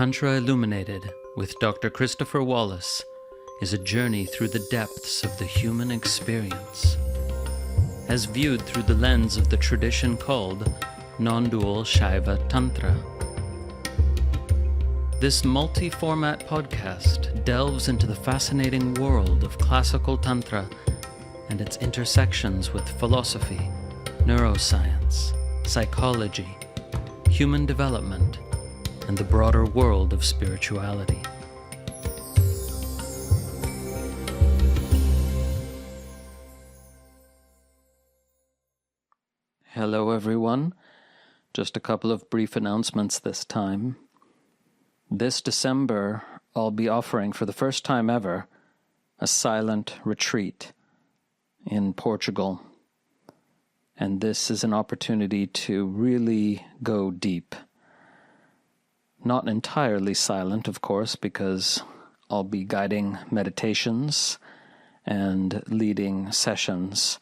Tantra Illuminated with Dr. Christopher Wallace is a journey through the depths of the human experience, as viewed through the lens of the tradition called non-dual Shaiva Tantra. This multi-format podcast delves into the fascinating world of classical Tantra and its intersections with philosophy, neuroscience, psychology, human development, and the broader world of spirituality. Hello everyone. Just a couple of brief announcements this time. This December, I'll be offering for the first time ever a silent retreat in Portugal. And this is an opportunity to really go deep. Not entirely silent, of course, because I'll be guiding meditations and leading sessions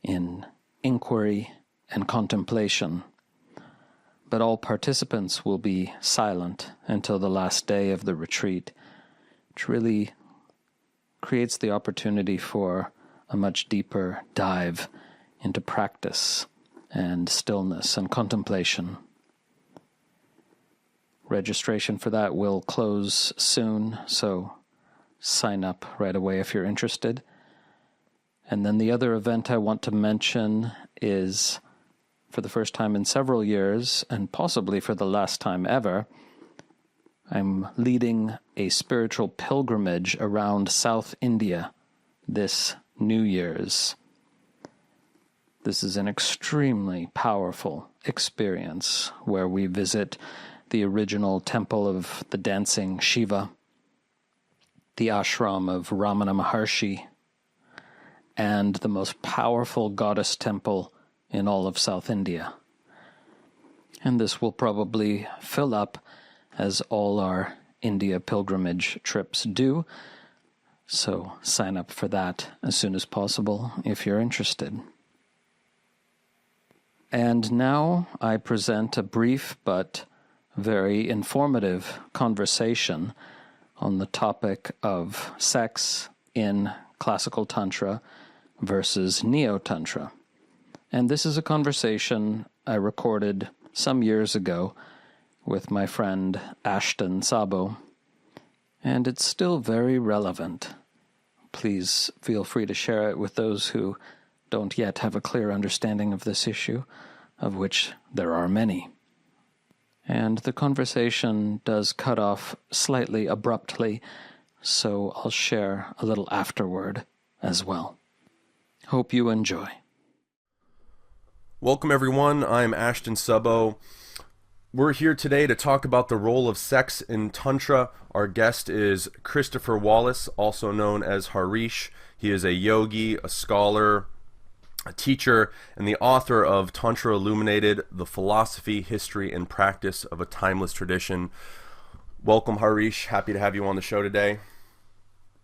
in inquiry and contemplation. But all participants will be silent until the last day of the retreat, which really creates the opportunity for a much deeper dive into practice and stillness and contemplation. Registration for that will close soon, so sign up right away if you're interested. And then the other event I want to mention is, for the first time in several years, and possibly for the last time ever, I'm leading a spiritual pilgrimage around South India this New Year's. This is an extremely powerful experience where we visit the original temple of the dancing Shiva, the ashram of Ramana Maharshi, and the most powerful goddess temple in all of South India. And this will probably fill up, as all our India pilgrimage trips do, so sign up for that as soon as possible if you're interested. And now I present a brief but very informative conversation on the topic of sex in classical Tantra versus neo-Tantra. And this is a conversation I recorded some years ago with my friend Ashton Szabo, and it's still very relevant. Please feel free to share it with those who don't yet have a clear understanding of this issue, of which there are many. And the conversation does cut off slightly abruptly, so I'll share a little afterward as well. Hope you enjoy. Welcome everyone, I'm Ashton Szabo. We're here today to talk about the role of sex in Tantra. Our guest is Christopher Wallace, also known as Harish. He is a yogi, a scholar, a teacher, and the author of Tantra Illuminated, the philosophy, history, and practice of a timeless tradition. Welcome, Harish. Happy to have you on the show today.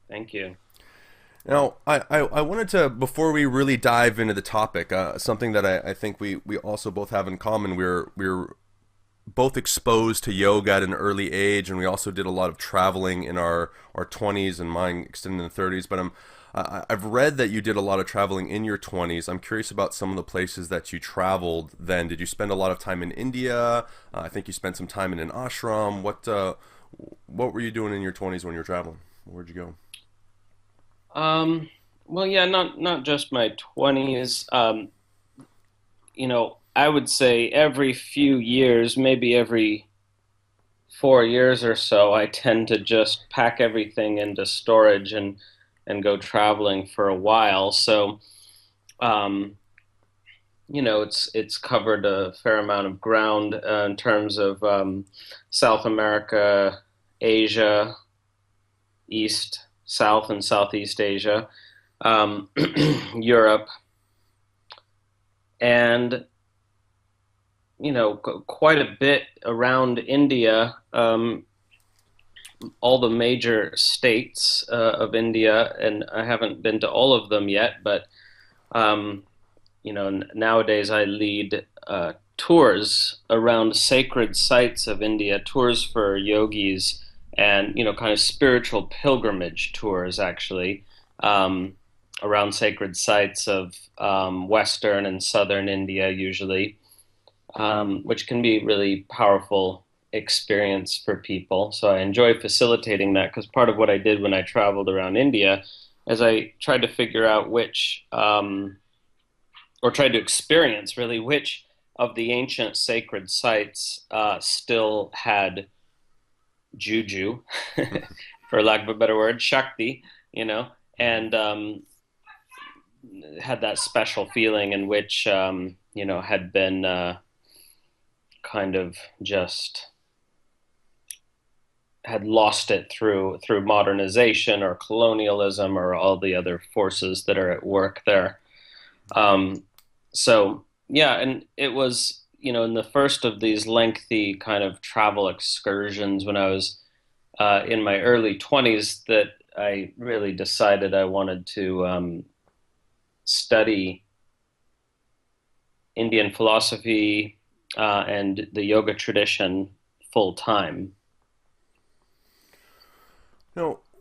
Thank you. Now, I wanted to, before we really dive into the topic, something that I think we also both have in common. We're both exposed to yoga at an early age, and we also did a lot of traveling in our 20s, and mine extended in the 30s. But I've read that you did a lot of traveling in your 20s. I'm curious about some of the places that you traveled then. Did you spend a lot of time in India? I think you spent some time in an ashram. What were you doing in your 20s when you were traveling? Where'd you go? Well, yeah, not just my 20s. I would say every few years, maybe every 4 years or so, I tend to just pack everything into storage and go traveling for a while. So, it's covered a fair amount of ground in terms of South America, Asia, South and Southeast Asia, Europe, and quite a bit around India, all the major states of India, and I haven't been to all of them yet, but nowadays I lead tours around sacred sites of India, tours for yogis, and kind of spiritual pilgrimage tours actually, um, around sacred sites of Western and Southern India usually, which can be really powerful experience for people. So I enjoy facilitating that because part of what I did when I traveled around India is I tried to figure out or tried to experience really which of the ancient sacred sites still had juju, for lack of a better word, shakti, and had that special feeling, in which had been kind of just had lost it through modernization or colonialism or all the other forces that are at work there. Um, so yeah, and it was in the first of these lengthy kind of travel excursions when I was in my early 20s that I really decided I wanted to study Indian philosophy and the yoga tradition full time.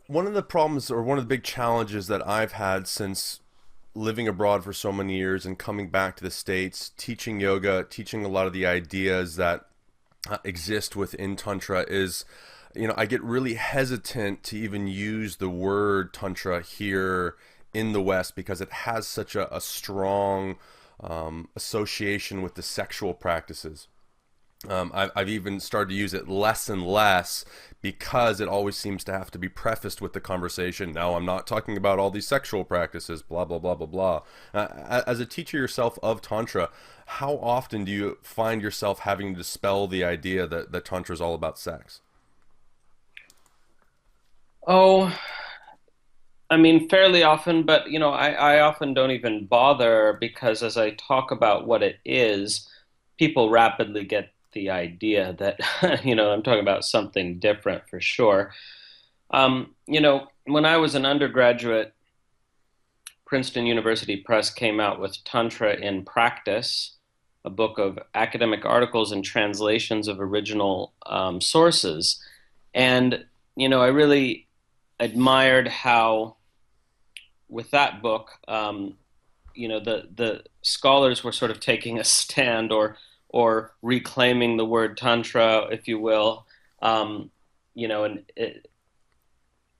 One of the problems or one of the big challenges that I've had since living abroad for so many years and coming back to the States, teaching yoga, teaching a lot of the ideas that exist within Tantra is, I get really hesitant to even use the word Tantra here in the West because it has such a strong association with the sexual practices. I've even started to use it less and less because it always seems to have to be prefaced with the conversation. Now, I'm not talking about all these sexual practices, blah, blah, blah, blah, blah. As a teacher yourself of Tantra, how often do you find yourself having to dispel the idea that Tantra is all about sex? Oh, I mean, fairly often, but I often don't even bother because as I talk about what it is, people rapidly get the idea that, I'm talking about something different for sure. When I was an undergraduate, Princeton University Press came out with Tantra in Practice, a book of academic articles and translations of original sources. And, I really admired how, with that book, the scholars were sort of taking a stand or reclaiming the word tantra, if you will, and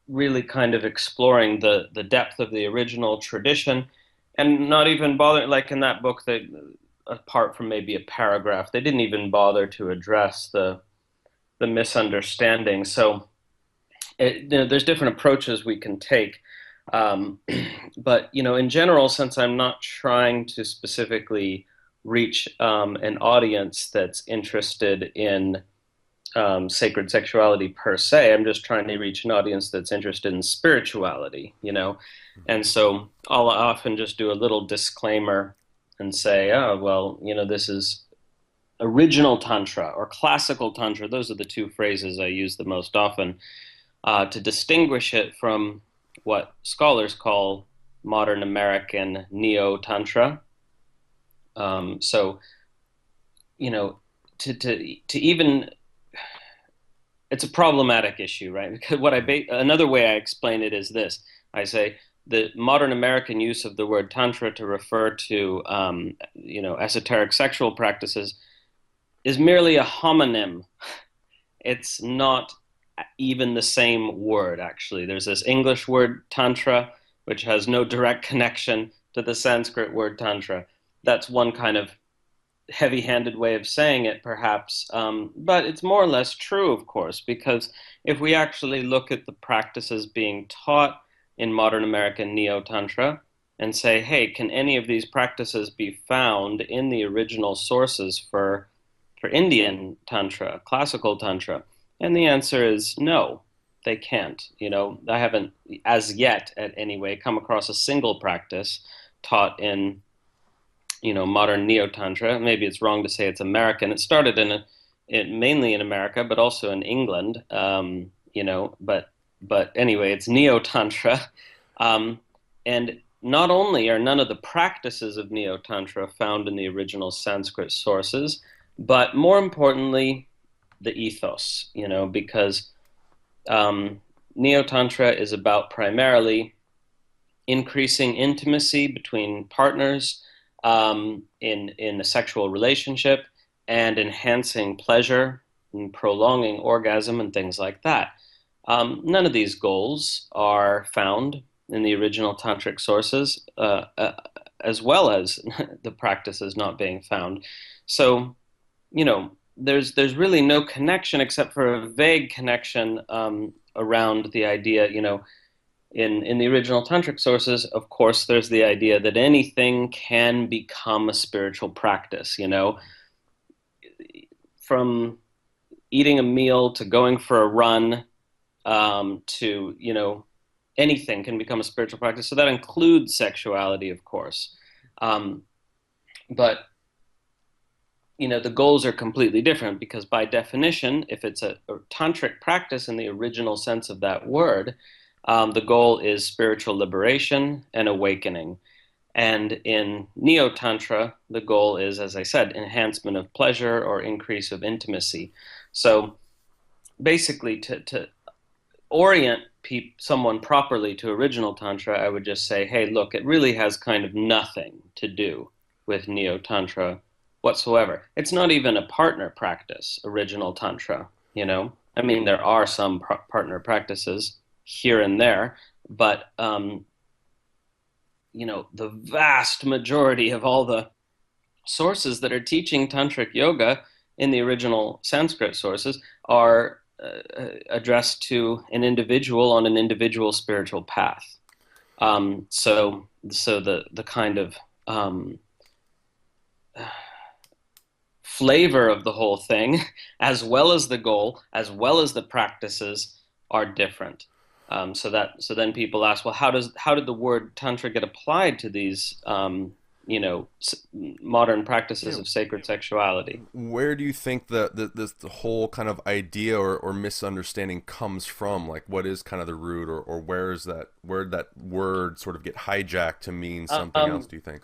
really kind of exploring the depth of the original tradition, and not even bother, like in that book, that apart from maybe a paragraph, they didn't even bother to address the misunderstanding. So there's different approaches we can take. Um, but in general, since I'm not trying to specifically reach an audience that's interested in sacred sexuality per se, I'm just trying to reach an audience that's interested in spirituality. And so I'll often just do a little disclaimer and say, oh, well, this is original Tantra or classical Tantra. Those are the two phrases I use the most often to distinguish it from what scholars call modern American neo-Tantra. So, to even, it's a problematic issue, right? Because another way I explain it is this: I say the modern American use of the word Tantra to refer to, esoteric sexual practices is merely a homonym. It's not even the same word, actually. There's this English word tantra, which has no direct connection to the Sanskrit word tantra. That's one kind of heavy-handed way of saying it, perhaps, but it's more or less true, of course, because if we actually look at the practices being taught in modern American neo-Tantra and say, hey, can any of these practices be found in the original sources for Indian Tantra, classical Tantra? And the answer is no, they can't. I haven't, as yet, at any way, come across a single practice taught in modern neo-Tantra. Maybe it's wrong to say it's American. It started mainly in America, but also in England. But anyway, it's neo-Tantra, and not only are none of the practices of neo-Tantra found in the original Sanskrit sources, but more importantly, the ethos, because neo-Tantra is about primarily increasing intimacy between partners in a sexual relationship and enhancing pleasure and prolonging orgasm and things like that. None of these goals are found in the original tantric sources, as well as the practices not being found. So, there's really no connection except for a vague connection around the idea, in the original tantric sources, of course, there's the idea that anything can become a spiritual practice, from eating a meal to going for a run, to, anything can become a spiritual practice. So that includes sexuality, of course. But, the goals are completely different because by definition, if it's a tantric practice in the original sense of that word, the goal is spiritual liberation and awakening. And in neo-Tantra, the goal is, as I said, enhancement of pleasure or increase of intimacy. So basically, to orient someone properly to original Tantra, I would just say, hey, look, it really has kind of nothing to do with neo-Tantra whatsoever. It's not even a partner practice, original Tantra, I mean, there are some partner practices here and there, but, the vast majority of all the sources that are teaching Tantric yoga in the original Sanskrit sources are addressed to an individual on an individual spiritual path. So the kind of flavor of the whole thing, as well as the goal, as well as the practices, are different. So then people ask, well, how did the word tantra get applied to these modern practices of sacred sexuality? Where do you think the whole kind of idea or misunderstanding comes from? Like, what is kind of the root, or where did that word sort of get hijacked to mean something else, do you think?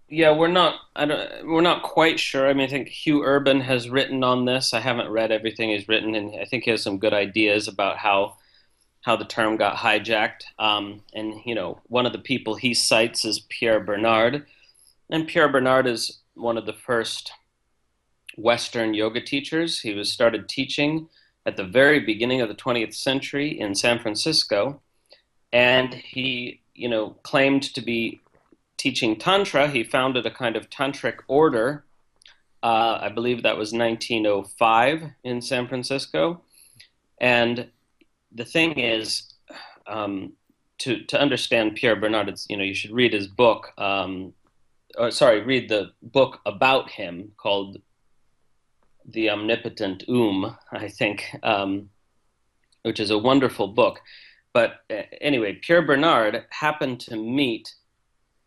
Yeah, we're not quite sure. I mean, I think Hugh Urban has written on this. I haven't read everything he's written, and I think he has some good ideas about how the term got hijacked. And, one of the people he cites is Pierre Bernard. And Pierre Bernard is one of the first Western yoga teachers. He was started teaching at the very beginning of the 20th century in San Francisco. And he, claimed to be teaching Tantra. He founded a kind of Tantric order. I believe that was 1905 in San Francisco. And the thing is, to understand Pierre Bernard, it's, you should read his book, read the book about him called The Omnipotent I think, which is a wonderful book. But anyway, Pierre Bernard happened to meet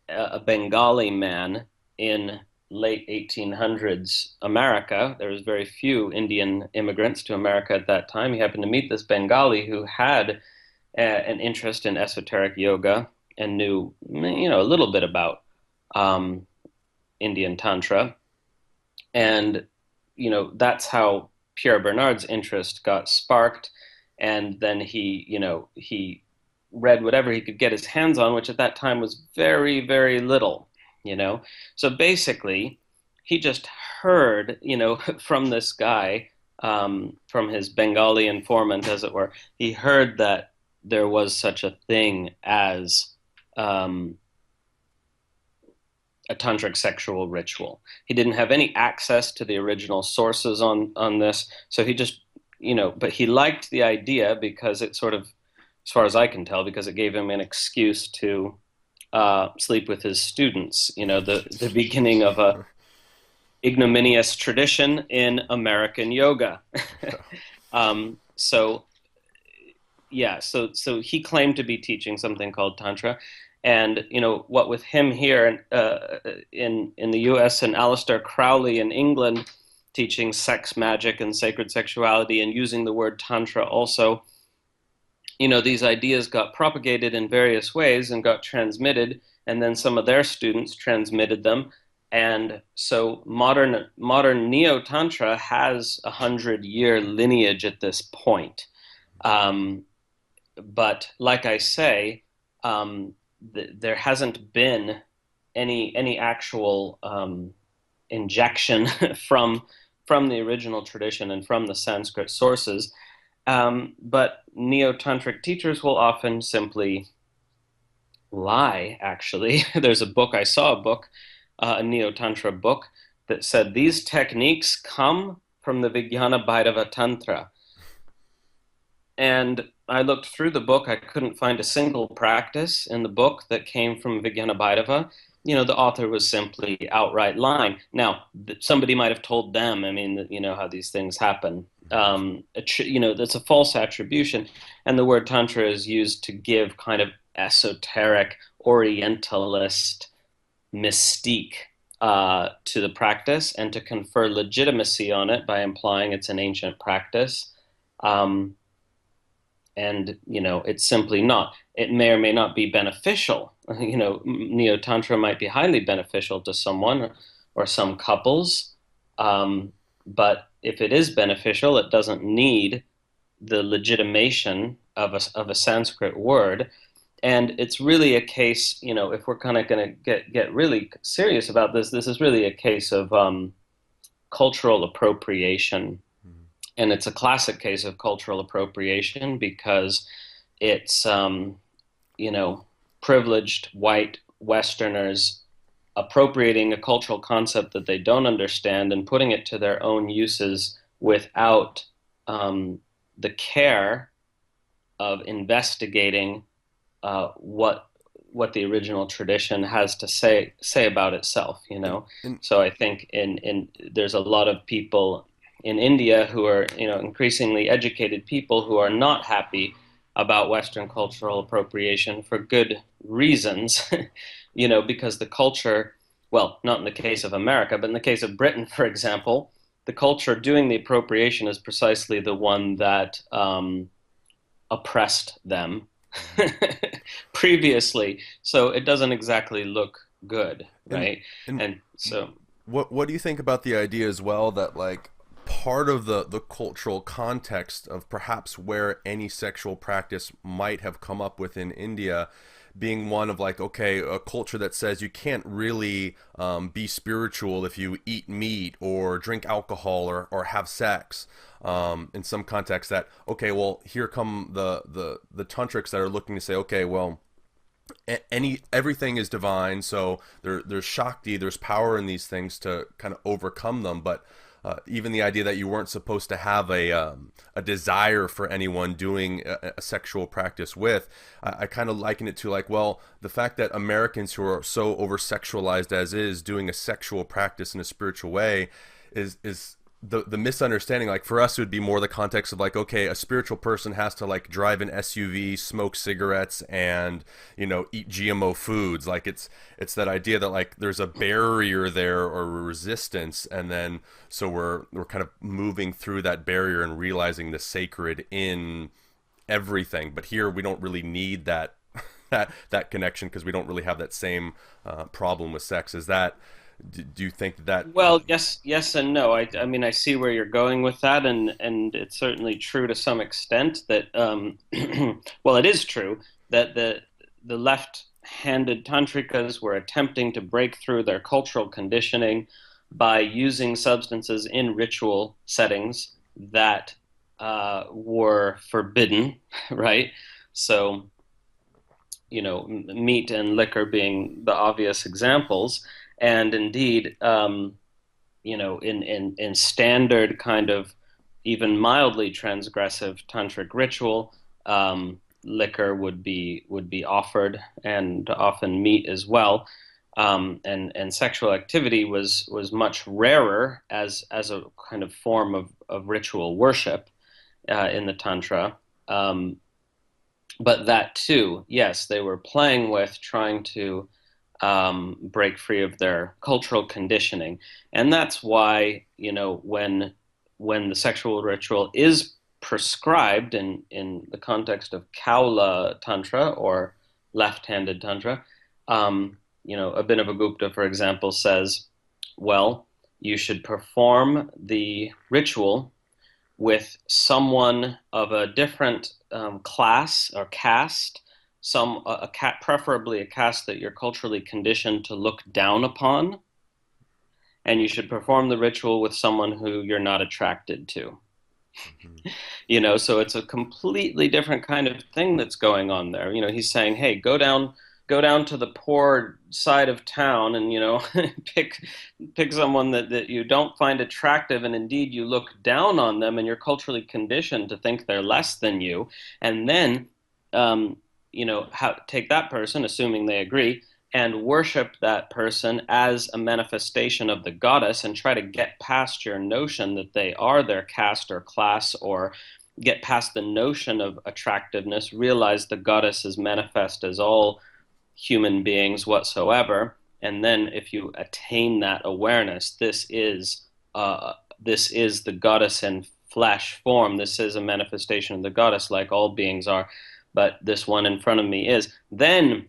a Bengali man in late 1800s America. There was very few Indian immigrants to America at that time. He happened to meet this Bengali who had an interest in esoteric yoga and knew, a little bit about Indian Tantra. And, that's how Pierre Bernard's interest got sparked. And then he read whatever he could get his hands on, which at that time was very, very little, So basically, he just heard, from this guy, from his Bengali informant, as it were, he heard that there was such a thing as a tantric sexual ritual. He didn't have any access to the original sources on this, so he just, but he liked the idea because it sort of, as far as I can tell, because it gave him an excuse to sleep with his students, the beginning of a ignominious tradition in American yoga. So he claimed to be teaching something called Tantra. And, what with him here in the U.S. and Aleister Crowley in England teaching sex magic and sacred sexuality and using the word Tantra also, these ideas got propagated in various ways and got transmitted, and then some of their students transmitted them. And so modern neo-Tantra has 100-year lineage at this point. Um, but like I say, there hasn't been any actual injection from the original tradition and from the Sanskrit sources. But neo-tantric teachers will often simply lie, actually. I saw a book, a neo-tantra book, that said these techniques come from the Vijnana Bhairava Tantra. And I looked through the book. I couldn't find a single practice in the book that came from Vijnana Bhairava. The author was simply outright lying. Now, somebody might have told them. I mean, how these things happen. That's a false attribution. And the word tantra is used to give kind of esoteric, orientalist mystique to the practice, and to confer legitimacy on it by implying it's an ancient practice. And it's simply not. It may or may not be beneficial. Neo-Tantra might be highly beneficial to someone or some couples, but if it is beneficial, it doesn't need the legitimation of a Sanskrit word. And it's really a case, if we're kind of going to get really serious about this, this is really a case of cultural appropriation. And it's a classic case of cultural appropriation because it's, privileged white Westerners appropriating a cultural concept that they don't understand and putting it to their own uses without the care of investigating what the original tradition has to say about itself. So I think there's a lot of people in India who are, increasingly educated people who are not happy about Western cultural appropriation for good reasons, because the culture, well, not in the case of America, but in the case of Britain, for example, the culture doing the appropriation is precisely the one that oppressed them previously. So it doesn't exactly look good, right? And so, what do you think about the idea as well that like part of the cultural context of perhaps where any sexual practice might have come up within India being one of like, okay, a culture that says you can't really be spiritual if you eat meat or drink alcohol or have sex, in some context that, okay, well, here come the tantrics that are looking to say, okay, well, everything is divine, so there's Shakti, there's power in these things to kind of overcome them, but even the idea that you weren't supposed to have a desire for anyone doing a sexual practice with, I kind of liken it to like, well, the fact that Americans who are so over-sexualized as is doing a sexual practice in a spiritual way is the misunderstanding. Like for us, it would be more the context of like, okay, a spiritual person has to like drive an SUV, smoke cigarettes, and eat GMO foods. Like it's that idea that like there's a barrier there or a resistance, and then so we're kind of moving through that barrier and realizing the sacred in everything. But here we don't really need that that connection because we don't really have that same problem with sex. Is that? Do you think that? Well, yes and no. I mean, I see where you're going with that, and it's certainly true to some extent that, well, it is true that the left-handed tantrikas were attempting to break through their cultural conditioning by using substances in ritual settings that were forbidden, right? So, meat and liquor being the obvious examples. And indeed, in standard kind of even mildly transgressive tantric ritual, liquor would be offered, and often meat as well. And sexual activity was much rarer as a kind of form of ritual worship in the Tantra. But that too, yes, they were playing with trying to break free of their cultural conditioning. And that's why, when the sexual ritual is prescribed in the context of Kaula Tantra or left-handed Tantra. Abhinavagupta, for example, says, well, you should perform the ritual with someone of a different class or caste, preferably a caste that you're culturally conditioned to look down upon, and you should perform the ritual with someone who you're not attracted to. Mm-hmm. So it's a completely different kind of thing that's going on there. He's saying, hey, go down to the poor side of town and, pick someone that you don't find attractive, and indeed you look down on them and you're culturally conditioned to think they're less than you. And then, take that person, assuming they agree, and worship that person as a manifestation of the goddess and try to get past your notion that they are their caste or class, or get past the notion of attractiveness, realize the goddess is manifest as all human beings whatsoever. And then if you attain that awareness, this is the goddess in flesh form. This is a manifestation of the goddess, like all beings are, but this one in front of me is. Then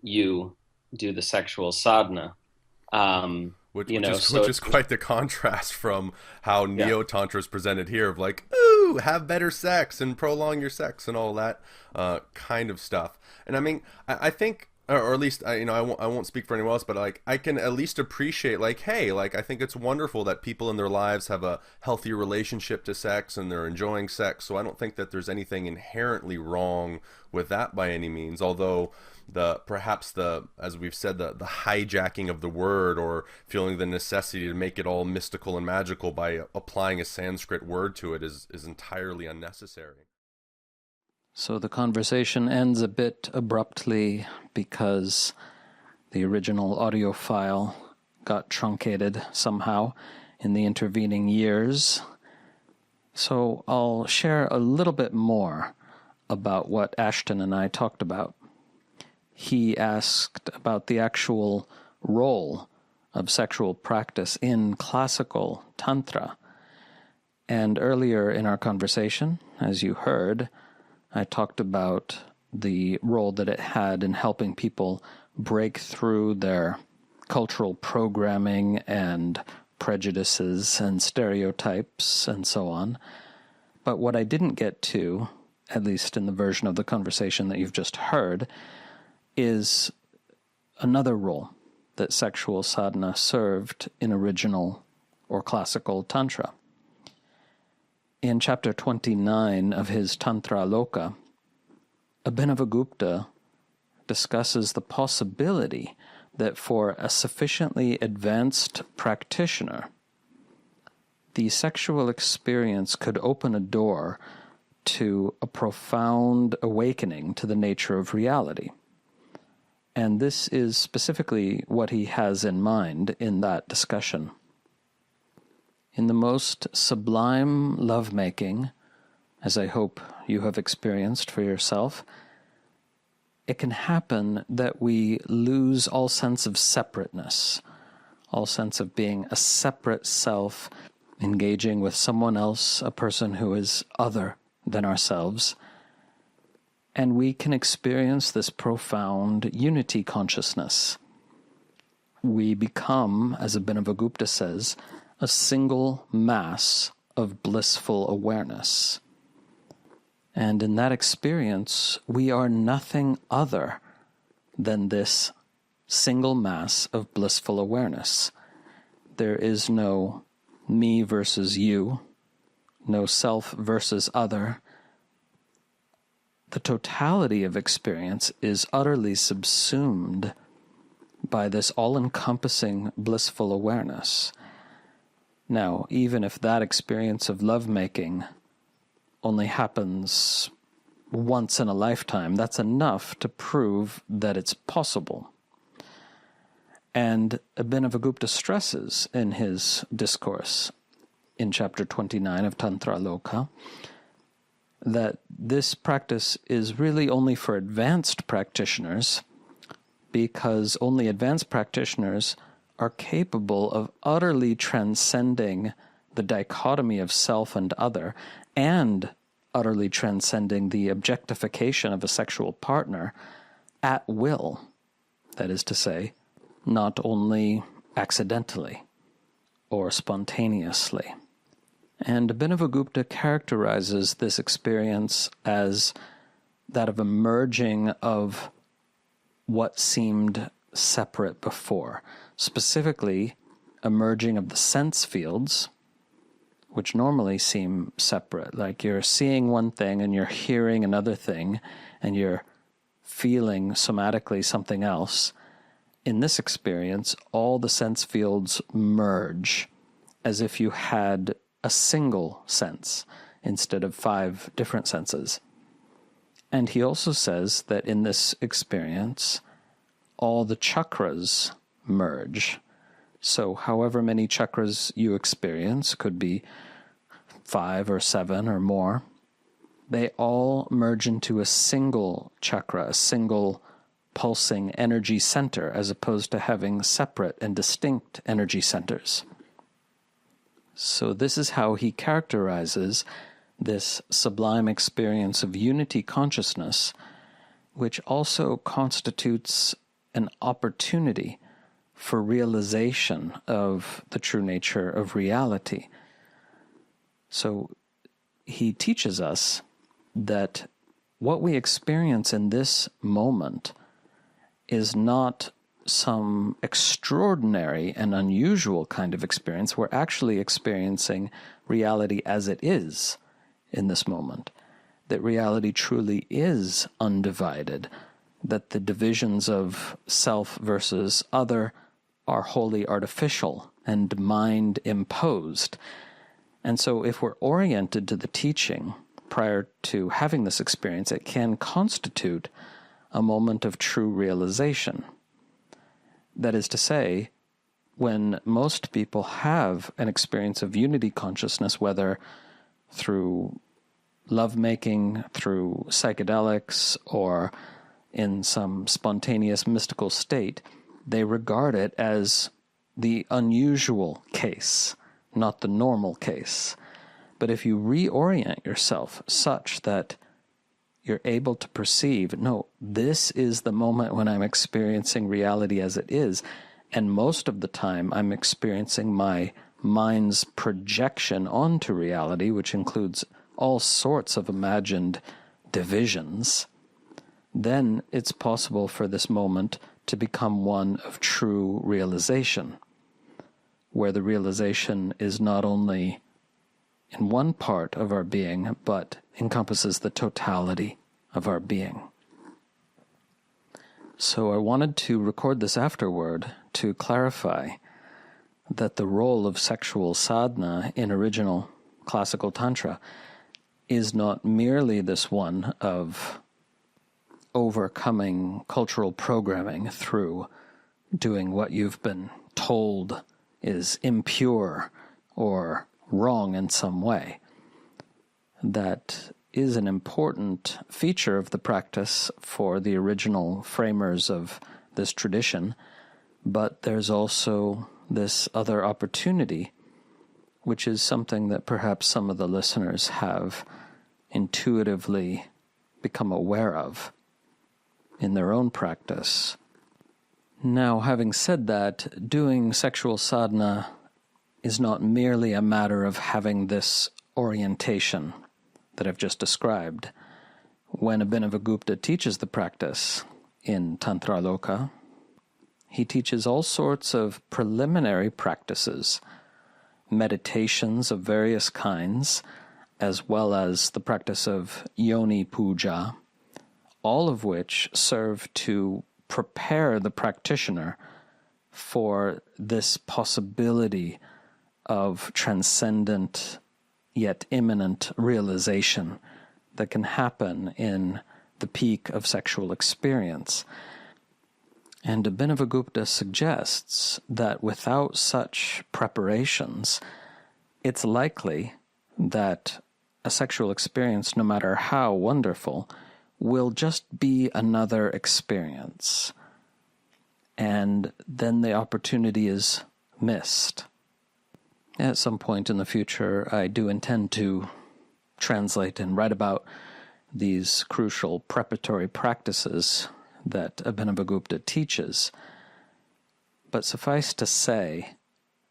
you do the sexual sadhana. Which is quite the contrast from how neo-Tantra is presented here, of like, ooh, have better sex and prolong your sex and all that kind of stuff. And I mean, I think, or at least, I won't speak for anyone else, but like, I can at least appreciate, like, hey, like, I think it's wonderful that people in their lives have a healthy relationship to sex and they're enjoying sex. So I don't think that there's anything inherently wrong with that by any means, although perhaps as we've said, the hijacking of the word, or feeling the necessity to make it all mystical and magical by applying a Sanskrit word to it is entirely unnecessary. So the conversation ends a bit abruptly because the original audio file got truncated somehow in the intervening years. So I'll share a little bit more about what Ashton and I talked about. He asked about the actual role of sexual practice in classical Tantra. And earlier in our conversation, as you heard, I talked about the role that it had in helping people break through their cultural programming and prejudices and stereotypes and so on. But what I didn't get to, at least in the version of the conversation that you've just heard, is another role that sexual sadhana served in original or classical Tantra. In chapter 29 of his Tantrāloka, Abhinavagupta discusses the possibility that for a sufficiently advanced practitioner, the sexual experience could open a door to a profound awakening to the nature of reality. And this is specifically what he has in mind in that discussion. In the most sublime lovemaking, as I hope you have experienced for yourself, it can happen that we lose all sense of separateness, all sense of being a separate self, engaging with someone else, a person who is other than ourselves. And we can experience this profound unity consciousness. We become, as Abhinavagupta says, a single mass of blissful awareness. And in that experience, we are nothing other than this single mass of blissful awareness. There is no me versus you, no self versus other. The totality of experience is utterly subsumed by this all-encompassing blissful awareness. Now, even if that experience of lovemaking only happens once in a lifetime, that's enough to prove that it's possible. And Abhinavagupta stresses in his discourse in chapter 29 of Tantrāloka that this practice is really only for advanced practitioners, because only advanced practitioners are capable of utterly transcending the dichotomy of self and other, and utterly transcending the objectification of a sexual partner at will. That is to say, not only accidentally or spontaneously. And Abhinavagupta characterizes this experience as that of a merging of what seemed separate before, specifically a merging of the sense fields, which normally seem separate, like you're seeing one thing and you're hearing another thing and you're feeling somatically something else. In this experience, all the sense fields merge as if you had a single sense instead of 5 different senses. And he also says that in this experience, all the chakras merge. So however many chakras you experience, could be 5 or 7 or more, they all merge into a single chakra, a single pulsing energy center, as opposed to having separate and distinct energy centers. So this is how he characterizes this sublime experience of unity consciousness, which also constitutes an opportunity for realization of the true nature of reality. So he teaches us that what we experience in this moment is not some extraordinary and unusual kind of experience. We're actually experiencing reality as it is in this moment, that reality truly is undivided, that the divisions of self versus other are wholly artificial and mind-imposed. And so if we're oriented to the teaching prior to having this experience, it can constitute a moment of true realization. That is to say, when most people have an experience of unity consciousness, whether through lovemaking, through psychedelics, or in some spontaneous mystical state, they regard it as the unusual case, not the normal case. But if you reorient yourself such that you're able to perceive, no, this is the moment when I'm experiencing reality as it is, and most of the time I'm experiencing my mind's projection onto reality, which includes all sorts of imagined divisions, then it's possible for this moment to become one of true realization, where the realization is not only in one part of our being, but encompasses the totality of our being. So I wanted to record this afterward to clarify that the role of sexual sadhana in original classical Tantra is not merely this one of overcoming cultural programming through doing what you've been told is impure or wrong in some way. That is an important feature of the practice for the original framers of this tradition, but there's also this other opportunity, which is something that perhaps some of the listeners have intuitively become aware of in their own practice. Now, having said that, doing sexual sadhana is not merely a matter of having this orientation that I've just described. When Abhinavagupta teaches the practice in Tantrāloka, he teaches all sorts of preliminary practices, meditations of various kinds, as well as the practice of yoni puja, all of which serve to prepare the practitioner for this possibility of transcendent yet imminent realization that can happen in the peak of sexual experience. And Abhinavagupta suggests that without such preparations, it's likely that a sexual experience, no matter how wonderful, will just be another experience. And then the opportunity is missed. At some point in the future, I do intend to translate and write about these crucial preparatory practices that Abhinavagupta teaches. But suffice to say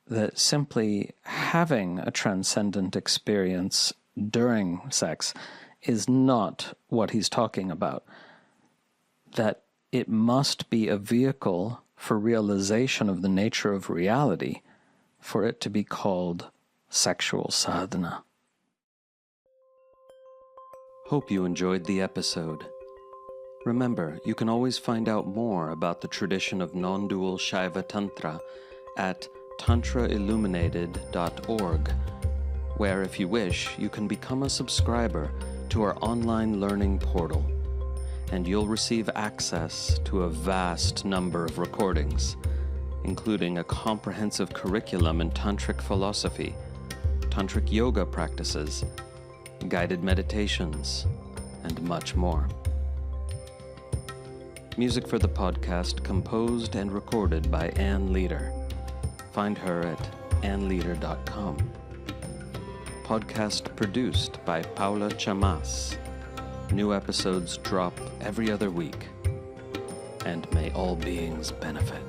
that simply having a transcendent experience during sex is not what he's talking about. That it must be a vehicle for realization of the nature of reality for it to be called sexual sadhana. Hope you enjoyed the episode. Remember, you can always find out more about the tradition of non-dual Shaiva Tantra at tantrailluminated.org, where, if you wish, you can become a subscriber to our online learning portal, and you'll receive access to a vast number of recordings, including a comprehensive curriculum in Tantric philosophy, Tantric yoga practices, guided meditations, and much more. Music for the podcast composed and recorded by Ann Leader. Find her at annleader.com. Podcast produced by Paula Chamas. New episodes drop every other week. And may all beings benefit.